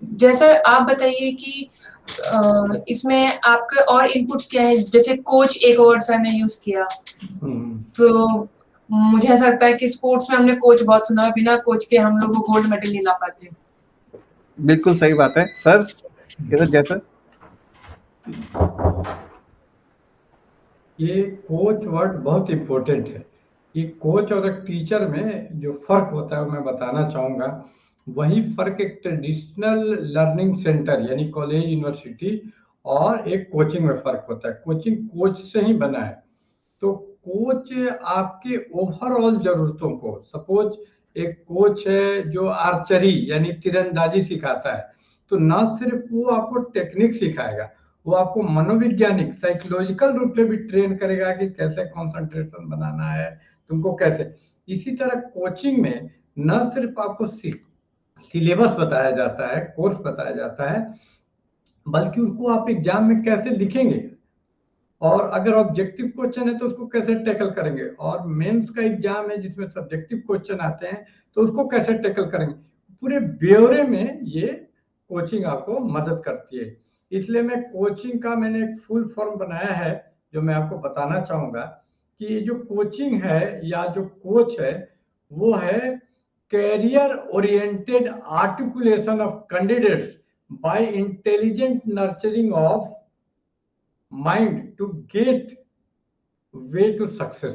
जैसा आप बताइए कि इसमें आपके और इनपुट्स क्या है? जैसे कोच एक वर्ड सर ने यूज किया, हम्म। तो मुझे ऐसा लगता है कि स्पोर्ट्स में हमने कोच बहुत सुना है, बिना कोच के हम लोग गोल्ड मेडल नहीं ला पाते। बिल्कुल सही बात है सर। ये तो जैसा ये कोच वर्ड बहुत इम्पोर्टेंट है। ये कोच और एक टीचर में जो फर्क होता है वो मैं बताना चाहूँगा। वही फर्क एक ट्रेडिशनल लर्निंग सेंटर यानी कॉलेज यूनिवर्सिटी और एक कोचिंग में फर्क होता है। कोचिंग कोच से ही बना है। तो कोच आपके ओवरऑल ज़रूरतों को, सपोज एक कोच है जो आर्चरी यानी तीरंदाजी सिखाता है, तो ना सिर्फ वो आपको टेक्निक सिखाएगा, वो आपको मनोवैज्ञानिक साइकोलॉजिकल रूप से भी ट्रेन करेगा कि कैसे कंसंट्रेशन बनाना है, तुमको कैसे। इसी तरह कोचिंग में न सिर्फ आपको सिलेबस बताया जाता है, कोर्स बताया जाता है, बल्कि उसको आप एग्जाम में कैसे लिखेंगे, और अगर ऑब्जेक्टिव क्वेश्चन है तो उसको कैसे टैकल करेंगे, और मेंस का एग्जाम है जिसमें सब्जेक्टिव क्वेश्चन आते हैं तो उसको कैसे टैकल करेंगे। पूरे ब्यौरे में ये कोचिंग आपको मदद करती है। इसलिए मैं कोचिंग का मैंने एक फुल फॉर्म बनाया है जो मैं आपको बताना चाहूंगा कि ये जो कोचिंग है या जो कोच है वो है career oriented articulation of candidates by intelligent nurturing of mind to get way to success.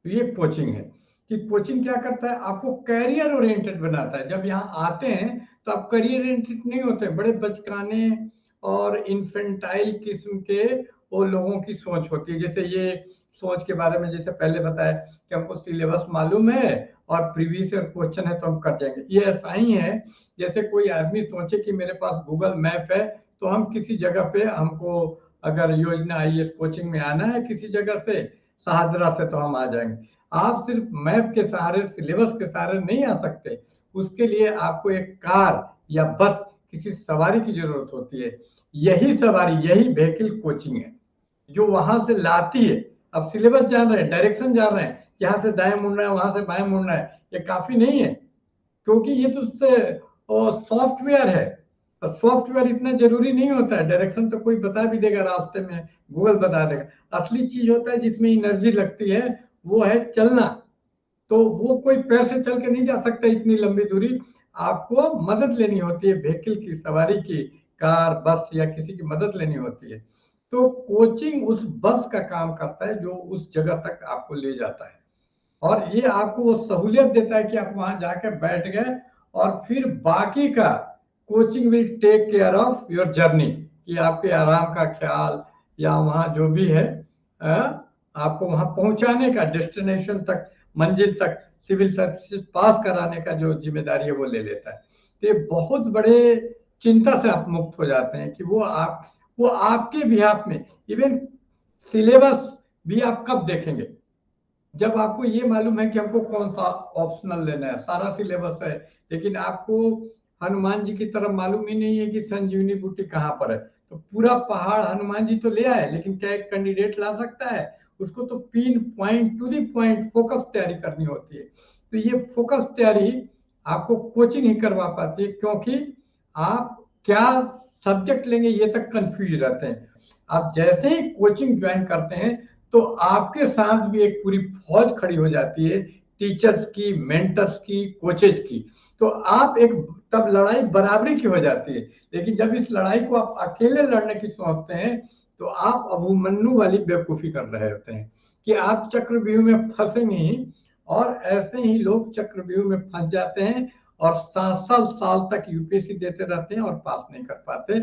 तो ये कोचिंग है कि कोचिंग क्या करता है, आपको कैरियर ओरिएंटेड बनाता है। जब यहाँ आते हैं तो आप करियर ओरिएंटेड नहीं होते, बड़े बचकाने और इन्फेंटाइल किस्म के वो लोगों की सोच होती है। जैसे ये सोच के बारे में जैसे पहले बताया कि हमको सिलेबस मालूम है और प्रीवियस ईयर क्वेश्चन है तो हम कर जाएंगे, ये ऐसा ही है जैसे कोई आदमी सोचे कि मेरे पास गूगल मैप है तो हम किसी जगह पे, हमको अगर योजना आईएएस कोचिंग में आना है किसी जगह से शाहदरा से, तो हम आ जाएंगे। आप सिर्फ मैप के सहारे, सिलेबस के सहारे नहीं आ सकते, उसके लिए आपको एक कार या बस, किसी सवारी की जरूरत होती है। यही सवारी, यही व्हीकल कोचिंग है जो वहां से लाती है। अब सिलेबस जान रहे हैं, डायरेक्शन जान रहे हैं, यहाँ से दाएं मुड़ना है, वहां से बाएं मुड़ना है, ये काफी नहीं है, क्योंकि ये तो सॉफ्टवेयर है। सॉफ्टवेयर इतना जरूरी नहीं होता है, डायरेक्शन तो कोई बता भी देगा रास्ते में, गूगल बता देगा। असली चीज होता है जिसमें एनर्जी लगती है, वो है चलना। तो वो कोई पैर से चल के नहीं जा सकता इतनी लंबी दूरी, आपको मदद लेनी होती है, व्हीकल की, सवारी की, कार, बस या किसी की मदद लेनी होती है। तो कोचिंग उस बस का काम करता है जो उस जगह तक आपको ले जाता है, और ये आपको वो सहूलियत देता है कि आप वहां जाकर बैठ गए और फिर बाकी का coaching will take care of your journey, कि आपके आराम का ख्याल या वहां जो भी है आपको वहां पहुंचाने का, डेस्टिनेशन तक, मंजिल तक सिविल सर्विस पास कराने का जो जिम्मेदारी है वो ले लेता है। तो ये बहुत बड़े चिंता से आप मुक्त हो जाते हैं कि वो आपके बिहाफ में, इवन सिलेबस भी आप कब देखेंगे, जब आपको ये मालूम है कि हमको कौन सा ऑप्शनल लेना है, सारा सिलेबस है, लेकिन आपको हनुमान जी की तरफ मालूम ही नहीं है कि संजीवनी बूटी कहाँ पर है। तो पूरा पहाड़ हनुमान जी तो ले आए, लेकिन क्या एक कैंडिडेट ला सकता है? उसको तो pin point to the point focus तैयारी करनी होती है। तो ये फोकस तैयारी आपको कोचिंग ही करवा पाती है, क्योंकि आप क्या सब्जेक्ट लेंगे ये तक कंफ्यूज रहते हैं। आप जैसे ही कोचिंग ज्वाइन करते हैं तो आपके साथ भी एक पूरी फौज खड़ी हो जाती है, टीचर्स की, मेंटर्स की, कोचेज की। तो आप एक, तब लड़ाई बराबरी की हो जाती है। लेकिन जब इस लड़ाई को आप अकेले लड़ने की सोचते हैं तो आप अभिमन्यु वाली बेवकूफी कर रहे होते हैं कि आप चक्रव्यूह में फंसेंगे ही, और ऐसे ही लोग चक्रव्यूह में फंस जाते हैं और 7 साल तक यूपीएससी देते रहते हैं और पास नहीं कर पाते।